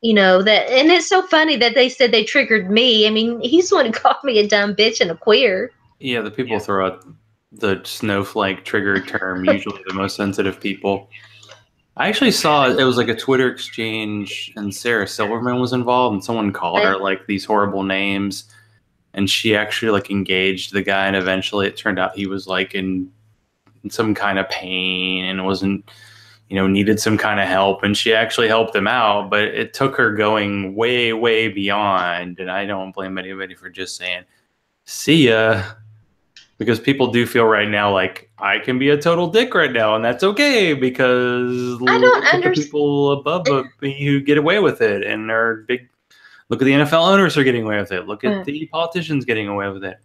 and it's so funny that they said they triggered me. I mean, he's the one who called me a dumb bitch and a queer. Yeah, the people throw out the snowflake trigger term, usually the most sensitive people. I actually saw it was like a Twitter exchange, and Sarah Silverman was involved, and someone called her like these horrible names, and she actually like engaged the guy, and eventually it turned out he was like in some kind of pain and wasn't, needed some kind of help, and she actually helped him out, but it took her going way, way beyond, and I don't blame anybody for just saying, see ya. Because people do feel right now like I can be a total dick right now, and that's okay because I don't look at the understand. people above me who get away with it and are big. Look at the NFL owners are getting away with it. Look at the politicians getting away with it.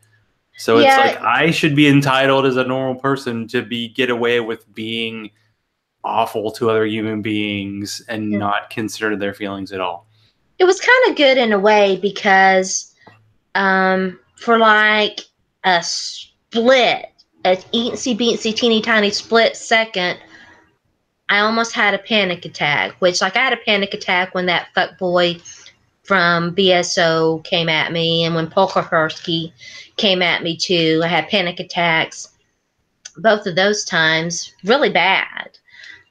So it's like I should be entitled as a normal person to get away with being awful to other human beings and not consider their feelings at all. It was kind of good in a way because for like a split, a eensy beensy teeny tiny split second, I almost had a panic attack, which like I had a panic attack when that fuck boy from BSO came at me, and when Polkahursky came at me too. I had panic attacks both of those times, really bad.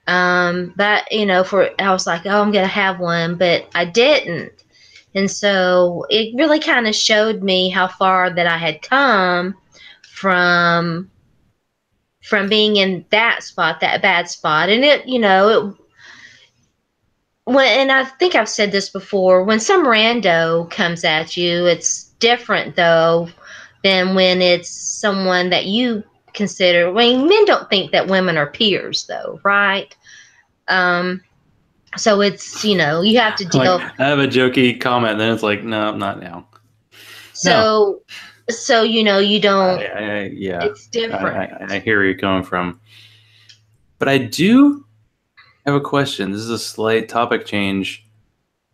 But I was like, oh, I'm gonna have one, but I didn't. And so it really kind of showed me how far that I had come from being in that spot, that bad spot. And and I think I've said this before, when some rando comes at you, it's different though than when it's someone that you consider. I mean, men don't think that women are peers though, right? So it's, you have to deal. Like, I have a jokey comment, then it's like, no, not now. So you don't. Yeah, it's different. I hear where you're coming from, but I do have a question. This is a slight topic change.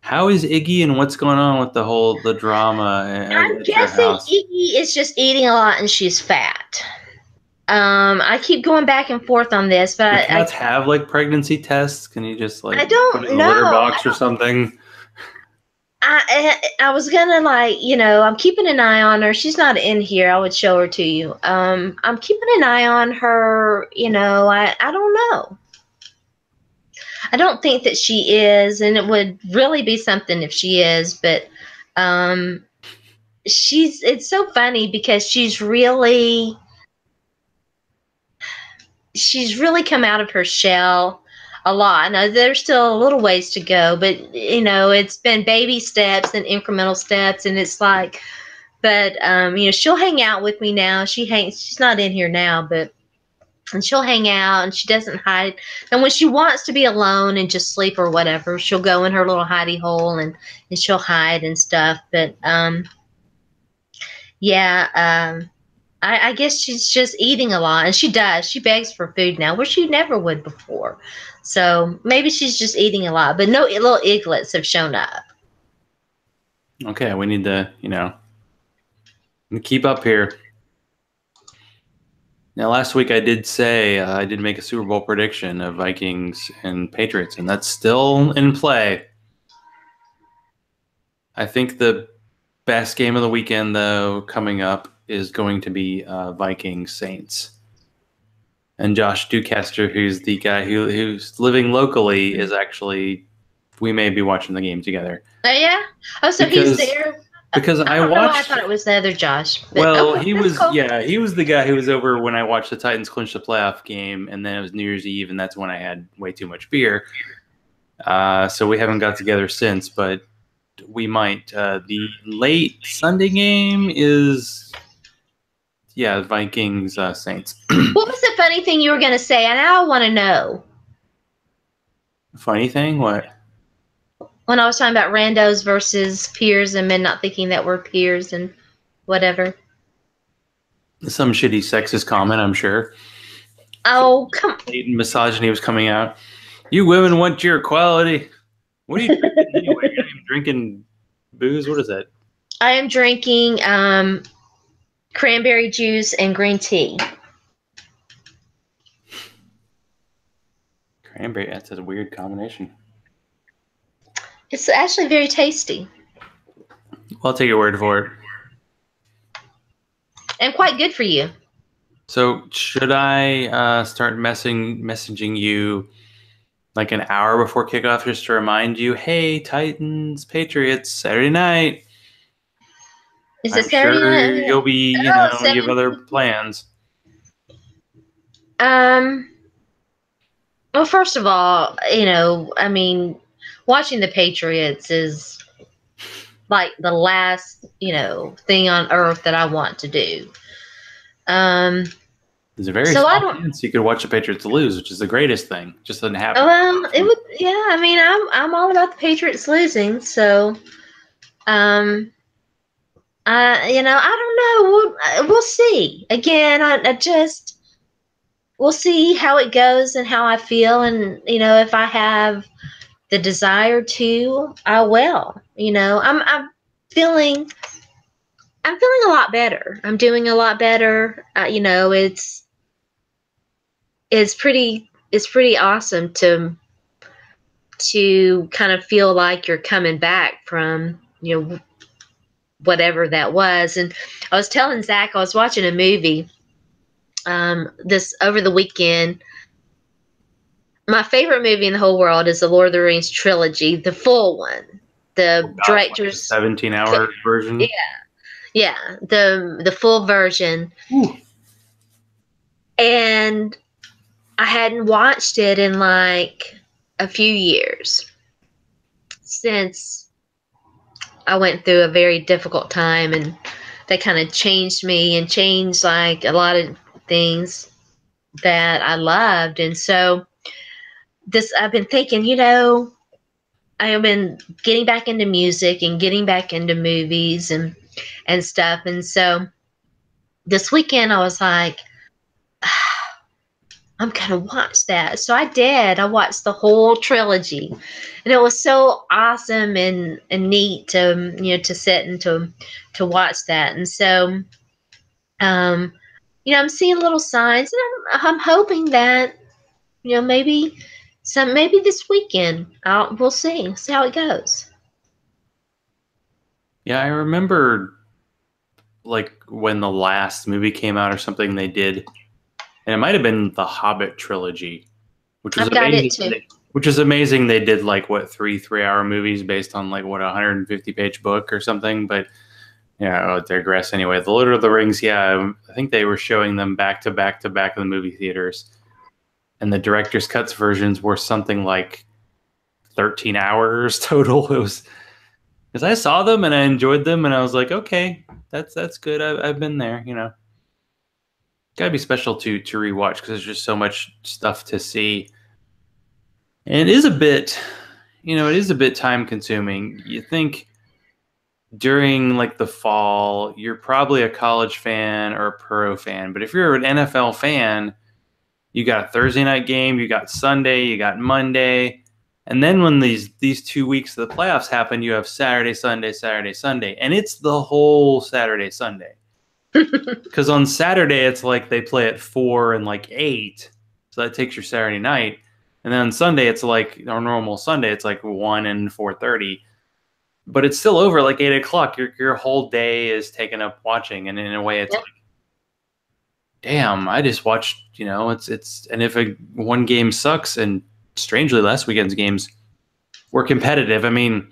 How is Iggy, and what's going on with the drama I'm at your guessing house? Iggy is just eating a lot and she's fat. I keep going back and forth on this, but Do cats have like pregnancy tests? Can you just like I don't put it in the litter box or something? I was gonna I'm keeping an eye on her. She's not in here. I would show her to you. I'm keeping an eye on her. I don't know. I don't think that she is, and it would really be something if she is. But it's so funny because she's really come out of her shell a lot. Now, there's still a little ways to go, but it's been baby steps and incremental steps, and it's like, but she'll hang out with me now. She's not in here now, but and she'll hang out, and she doesn't hide. And when she wants to be alone and just sleep or whatever, she'll go in her little hidey hole and she'll hide and stuff. But I guess she's just eating a lot, and she does. She begs for food now, where she never would before. So maybe she's just eating a lot, but no little eaglets have shown up. Okay, we need to, keep up here. Now, last week I did say I did make a Super Bowl prediction of Vikings and Patriots, and that's still in play. I think the best game of the weekend, though, coming up is going to be Vikings Saints. And Josh Ducaster, who's the guy who's living locally, is actually, we may be watching the game together. Oh, yeah? Oh, so he's there? Because I don't know why I watched. thought it was the other Josh. Well, okay, he was cool. he was the guy who was over when I watched the Titans clinch the playoff game, and then it was New Year's Eve, and that's when I had way too much beer. So we haven't got together since, but we might. The late Sunday game is, Vikings Saints. What was the funny thing you were going to say? And I want to know. Funny thing, what? When I was talking about randos versus peers and men not thinking that we're peers and whatever. Some shitty sexist comment, I'm sure. Oh, come Blatant misogyny was coming out. You women want your equality. What are you drinking anyway? You're not even drinking booze? What is that? I am drinking cranberry juice and green tea. Cranberry, that's a weird combination. It's actually very tasty. Well, I'll take your word for it. And quite good for you. So should I start messaging you like an hour before kickoff just to remind you, hey, Titans, Patriots, Saturday night. Is I'm it Saturday sure night? you'll be, you have other plans. Well, first of all, I mean, watching the Patriots is like the last, thing on earth that I want to do. There's a very small chance you could watch the Patriots lose, which is the greatest thing. Just doesn't happen. Well, it would, yeah. I mean, I'm all about the Patriots losing, so, I don't know. We'll see. Again, we'll see how it goes and how I feel, and if I have the desire to, I will. I'm feeling a lot better. I'm doing a lot better. It's pretty awesome to kind of feel like you're coming back from, whatever that was. And I was telling Zach, I was watching a movie this over the weekend. My favorite movie in the whole world is the Lord of the Rings trilogy, the full one. The director's 17-hour version. Yeah, the full version. Ooh. And I hadn't watched it in like a few years since I went through a very difficult time, and that kind of changed me and changed like a lot of things that I loved. And so I've been thinking, I have been getting back into music and getting back into movies and stuff. And so this weekend I was like, I'm going to watch that. So I did. I watched the whole trilogy, and it was so awesome and neat to, to sit and to watch that. And so, I'm seeing little signs, and I'm hoping that, maybe this weekend we'll see how it goes. Yeah, I remember like when the last movie came out or something they did, and it might have been the Hobbit trilogy, which was amazing. Which is amazing. They did like what 3-hour movies based on like what 150-page book or something. But yeah, I'll digress anyway. The Lord of the Rings, yeah, I think they were showing them back to back to back in the movie theaters, and the director's cuts versions were something like 13 hours total. It was because I saw them and I enjoyed them, and I was like, okay, that's good. I've been there, Gotta be special to rewatch because there's just so much stuff to see. And it is a bit, time consuming. You think during like the fall, you're probably a college fan or a pro fan. But if you're an NFL fan, you got a Thursday night game, you got Sunday, you got Monday. And then when these 2 weeks of the playoffs happen, you have Saturday, Sunday. And it's the whole Saturday, Sunday. Because on Saturday, it's like they play at 4 and like 8. So that takes your Saturday night. And then on Sunday, it's like our normal Sunday. It's like 1 and 4:30. But it's still over like 8 o'clock. Your whole day is taken up watching. And in a way, it's like, damn, I just watched, it's and if one game sucks, and strangely, last weekend's games were competitive. I mean,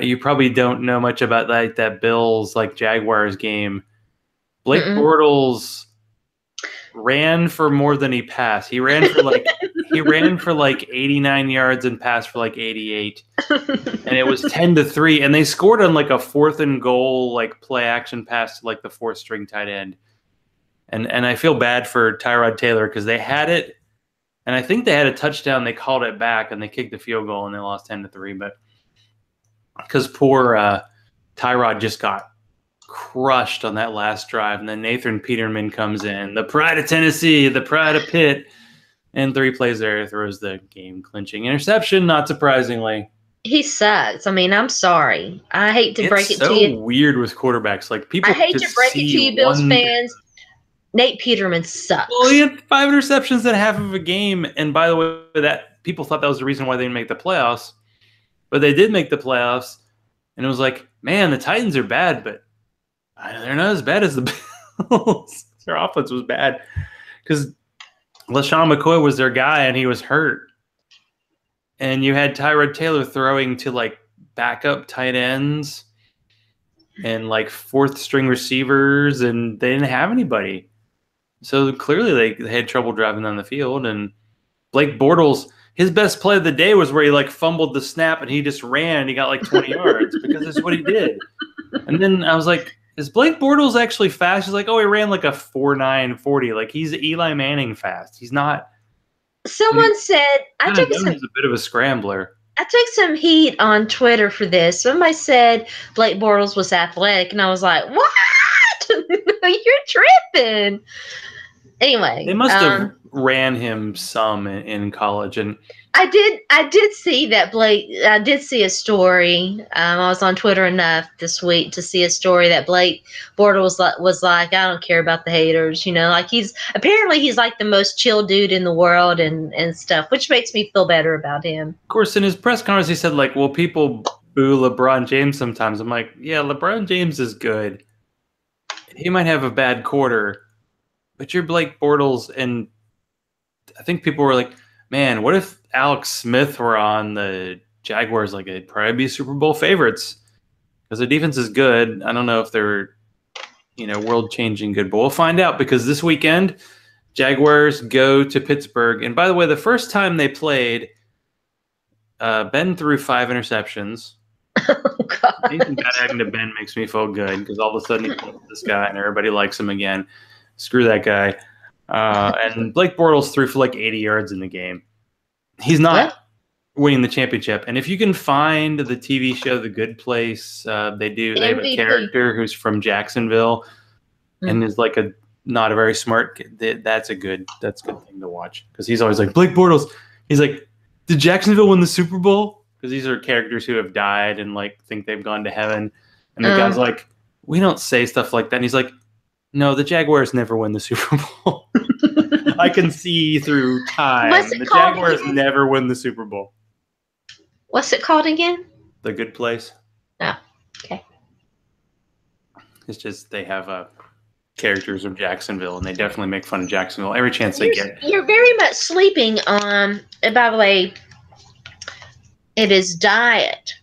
you probably don't know much about that Bills like Jaguars game. Blake Bortles ran for more than he passed. He ran for like 89 yards and passed for like 88. And it was 10-3, and they scored on like a 4th and goal like play action pass to like the 4th string tight end. And I feel bad for Tyrod Taylor because they had it And I think they had a touchdown. They called it back, and they kicked the field goal, and they lost 10-3. But because poor Tyrod just got crushed on that last drive, and then Nathan Peterman comes in, the pride of Tennessee, the pride of Pitt, and 3 plays there, throws the game-clinching interception, not surprisingly. He sucks. I mean, I'm sorry. I hate to break it to you. It's so weird with quarterbacks. Like, people I hate to break it to you, Bills fans. Nate Peterman sucks. Well, he had 5 interceptions in half of a game, and by the way, that people thought that was the reason why they didn't make the playoffs. But they did make the playoffs, and it was like, man, the Titans are bad, but they're not as bad as the Bills. Their offense was bad because LaShawn McCoy was their guy, and he was hurt. And you had Tyrod Taylor throwing to, like, backup tight ends and, like, 4th-string receivers, and they didn't have anybody. So clearly they had trouble driving down the field. And Blake Bortles, his best play of the day was where he, like, fumbled the snap, and he just ran, and he got, like, 20 yards because that's what he did. And then I was like, is Blake Bortles actually fast? He's like, oh, he ran, like, a 4.9 40. Like, he's Eli Manning fast. He's not. Someone said He's a bit of a scrambler. I took some heat on Twitter for this. Somebody said Blake Bortles was athletic, and I was like, "What? You're tripping." Anyway, they must have ran him some in college, and I did see that Blake. I did see a story. I was on Twitter enough this week to see a story that Blake Bortles was like, I don't care about the haters, like he's like the most chill dude in the world and stuff, which makes me feel better about him. Of course, in his press conference, he said, like, well, people boo LeBron James sometimes. I'm like, yeah, LeBron James is good. He might have a bad quarter, but you're Blake Bortles, and I think people were like, man, what if Alex Smith were on the Jaguars? Like, they'd probably be Super Bowl favorites because the defense is good. I don't know if they're, world-changing good, but we'll find out because this weekend, Jaguars go to Pittsburgh. And by the way, the first time they played, Ben threw 5 interceptions. Oh, God. Anything bad happening to Ben makes me feel good because all of a sudden he plays this guy and everybody likes him again. Screw that guy. And Blake Bortles threw for like 80 yards in the game. He's not winning the championship. And if you can find the TV show The Good Place, they have a character who's from Jacksonville and is like not a very smart kid. That's a good thing to watch because he's always like, Blake Bortles. He's like, did Jacksonville win the Super Bowl? Because these are characters who have died and like think they've gone to heaven. And the guy's like, we don't say stuff like that. And he's like, no, the Jaguars never win the Super Bowl. I can see through time. The Jaguars never win the Super Bowl. What's it called again? The Good Place. Oh, okay. It's just they have characters from Jacksonville, and they definitely make fun of Jacksonville every chance they get. You're very much sleeping on, and by the way, it is diet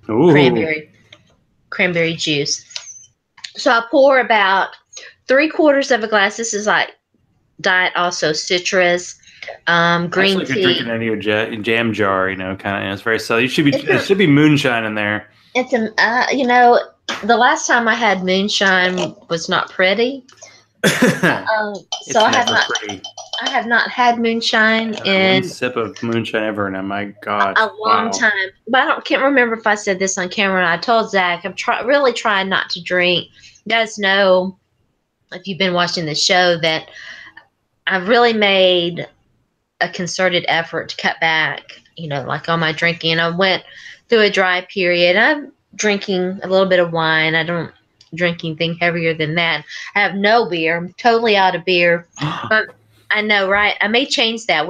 cranberry juice. So I pour about 3/4 of a glass. This is like diet, also citrus, green tea. You're drinking out of your jam jar, kind of. It's very subtle. It should be moonshine in there. It's the last time I had moonshine was not pretty. So I have not had moonshine in one sip of moonshine ever, and my God, a long time. But can't remember if I said this on camera. I told Zach I'm really trying not to drink. You guys know, if you've been watching the show, that I've really made a concerted effort to cut back, like on my drinking. I went through a dry period. I'm drinking a little bit of wine. I don't drink anything heavier than that. I have no beer. I'm totally out of beer. But I know, right? I may change that.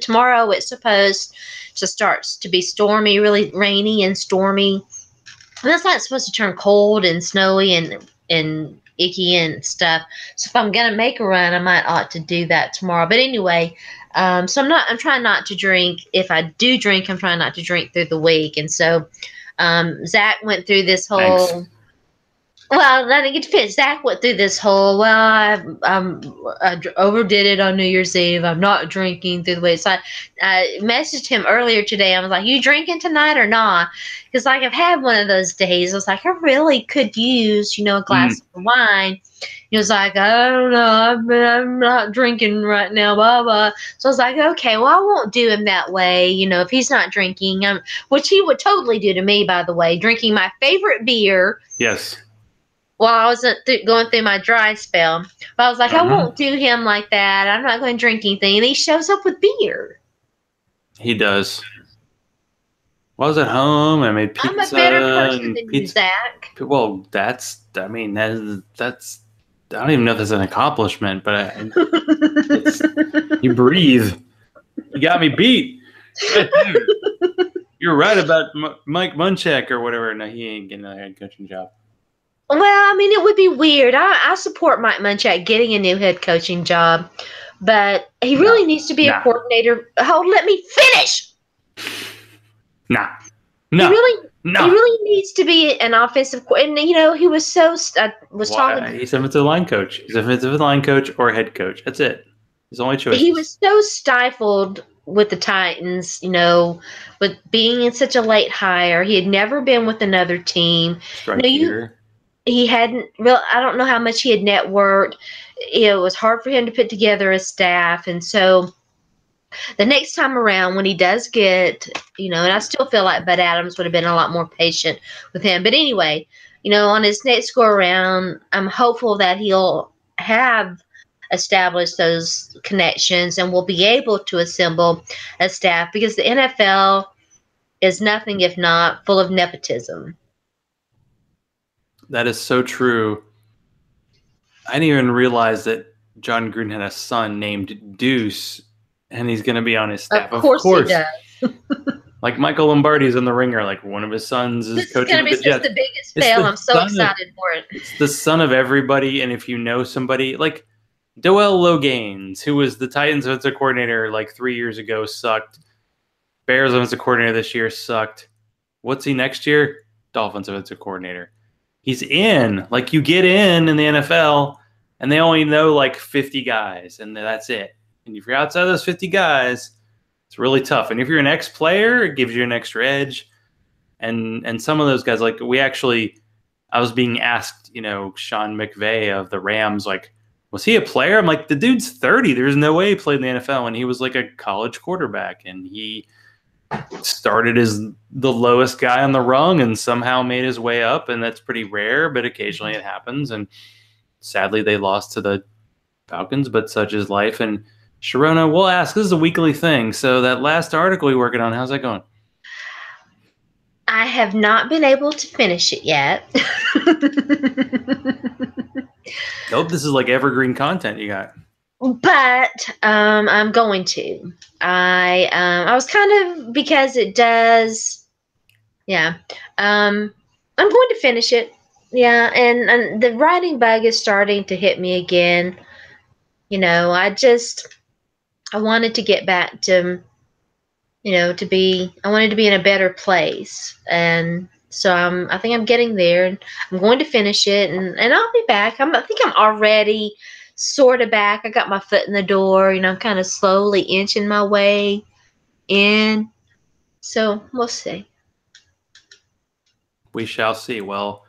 Tomorrow it's supposed to start to be stormy, really rainy and stormy. And that's not supposed to turn cold and snowy and icky and stuff. So if I'm gonna make a run, I ought to do that tomorrow. But anyway, so I'm trying not to drink. If I do drink, I'm trying not to drink through the week. And so Zach went through this whole Well, I didn't get to finish. Zach went through this whole, I overdid it on New Year's Eve. I'm not drinking through the way. So I messaged him earlier today. I was like, you drinking tonight or not? Because, like, I've had one of those days. I was like, I really could use, a glass of wine. He was like, I don't know. I'm not drinking right now, blah, blah. So I was like, okay, well, I won't do him that way, if he's not drinking. Which he would totally do to me, by the way, drinking my favorite beer. Yes. While I was going through my dry spell. But I was like, I won't do him like that. I'm not going to drink anything. And he shows up with beer. He does. Well, I was at home. I made pizza. I'm a better person than you, Zach. Well, that's I don't even know if that's an accomplishment, but you breathe. You got me beat. You're right about Mike Munchak or whatever. No, he ain't getting another head coaching job. Well, it would be weird. I support Mike Munchak getting a new head coaching job, but he really needs to be a coordinator. Oh, let me finish. No. He really needs to be an offensive coordinator. And, he was so talking. He's an offensive line coach. He's an offensive line coach or head coach. That's it. His only choice. He was so stifled with the Titans, with being in such a late hire. He had never been with another team. He hadn't I don't know how much he had networked. It was hard for him to put together a staff. And so the next time around when he does get, and I still feel like Bud Adams would have been a lot more patient with him. But anyway, on his next go around, I'm hopeful that he'll have established those connections and will be able to assemble a staff, because the NFL is nothing if not full of nepotism. That is so true. I didn't even realize that John Gruden had a son named Deuce, and he's going to be on his staff. Of course he does. Like Michael Lombardi's in the Ringer. Like one of his sons is coaching the Jets. This is going to be the biggest fail. I'm so excited for it. It's the son of everybody, and if you know somebody like Doel Loganes, who was the Titans offensive coordinator like 3 years ago, sucked. Bears offensive coordinator this year sucked. What's he next year? Dolphins offensive coordinator. He's in. Like, you get in the NFL, and they only know like 50 guys, and that's it. And if you're outside of those 50 guys, it's really tough. And if you're an ex-player, it gives you an extra edge. And some of those guys, like I was being asked, Sean McVay of the Rams, like, was he a player? I'm like, the dude's 30. There's no way he played in the NFL. And he was like a college quarterback, and he started as the lowest guy on the rung and somehow made his way up, and that's pretty rare, but occasionally it happens. And sadly they lost to the Falcons, but such is life. And Sharona, we'll ask, this is a weekly thing, so that last article you're working on, how's that going? I have not been able to finish it yet. Nope, this is like evergreen content you got. But I'm going to. I was kind of, because it does. Yeah. I'm going to finish it. Yeah, and the writing bug is starting to hit me again. I wanted to get back to, I wanted to be in a better place. And so I think I'm getting there, and I'm going to finish it, and I'll be back. I think I'm already sort of back. I got my foot in the door, I'm kind of slowly inching my way in. So we'll see. We shall see. Well,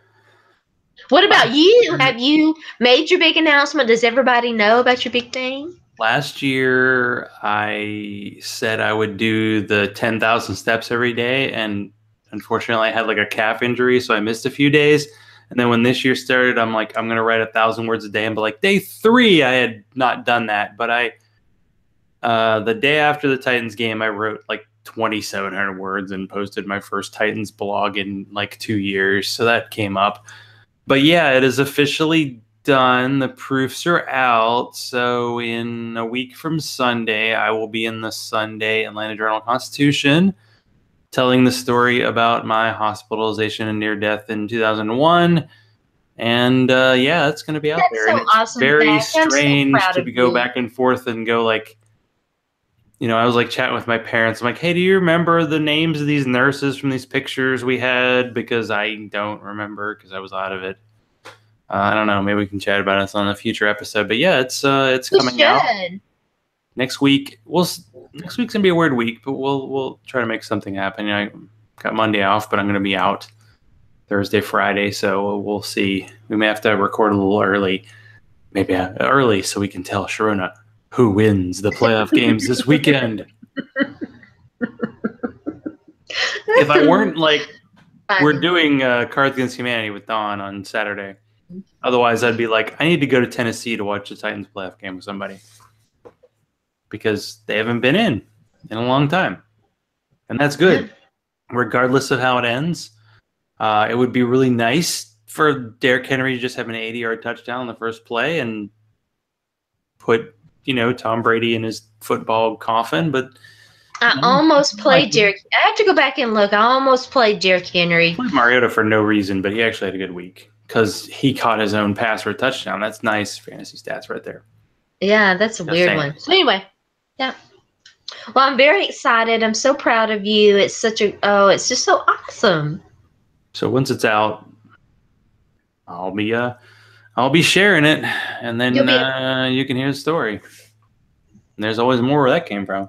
what about you? Have you made your big announcement? Does everybody know about your big thing? Last year, I said I would do the 10,000 steps every day, and unfortunately, I had like a calf injury, so I missed a few days. And then when this year started, I'm like, I'm going to write 1,000 words a day. And like day 3, I had not done that. But the day after the Titans game, I wrote like 2,700 words and posted my first Titans blog in like 2 years. So that came up. But yeah, it is officially done. The proofs are out. So in a week from Sunday, I will be in the Sunday Atlanta Journal-Constitution telling the story about my hospitalization and near death in 2001. And yeah, it's going to be out there. So and it's awesome, very Zach. strange So to go back and forth and go like, I was like chatting with my parents. I'm like, hey, do you remember the names of these nurses from these pictures we had? Because I don't remember, because I was out of it. I don't know. Maybe we can chat about it on a future episode. But yeah, it's We coming out should. next week. Next week's gonna be a weird week, but we'll try to make something happen. You know, I got Monday off, but I'm gonna be out Thursday, Friday, so we'll see. We may have to record a little early, maybe early, so we can tell Sharona who wins the playoff games this weekend. If I weren't like, we're doing Cards Against Humanity with Dawn on Saturday. Otherwise, I'd be like, I need to go to Tennessee to watch the Titans playoff game with somebody because they haven't been in a long time, and that's good. Regardless of how it ends, it would be really nice for Derrick Henry to just have an 80-yard touchdown in the first play and put, Tom Brady in his football coffin. But I almost played Derrick. I have to go back and look. I almost played Derrick Henry. I played Mariota for no reason, but he actually had a good week because he caught his own pass for a touchdown. That's nice fantasy stats right there. Yeah, that's a weird one. So anyway, yeah. Well, I'm very excited. I'm so proud of you. It's it's just so awesome. So once it's out, I'll be sharing it, and then you can hear the story. And there's always more where that came from.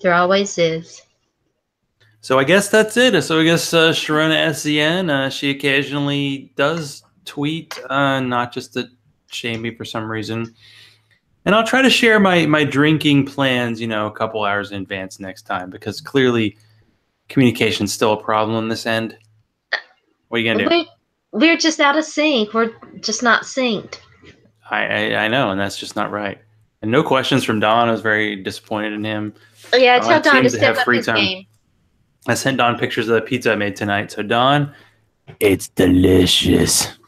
There always is. So I guess that's it. So I guess Sharona SCN, she occasionally does tweet, not just to shame me for some reason. And I'll try to share my drinking plans, a couple hours in advance next time, because clearly communication's still a problem on this end. What are you going to do? We're just out of sync. We're just not synced. I know, and that's just not right. And no questions from Don. I was very disappointed in him. Oh, yeah, tell Don to step up his game. I sent Don pictures of the pizza I made tonight. So, Don, it's delicious.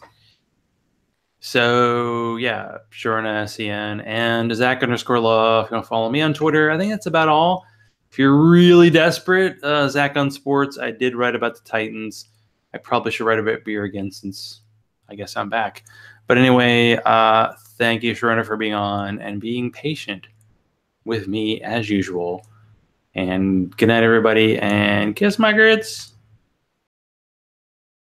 So, yeah, Sharona SCN and Zach_Law. If you want to follow me on Twitter, I think that's about all. If you're really desperate, Zach on Sports, I did write about the Titans. I probably should write about beer again since I guess I'm back. But anyway, thank you, Sharona, for being on and being patient with me as usual. And good night, everybody, and kiss my grits.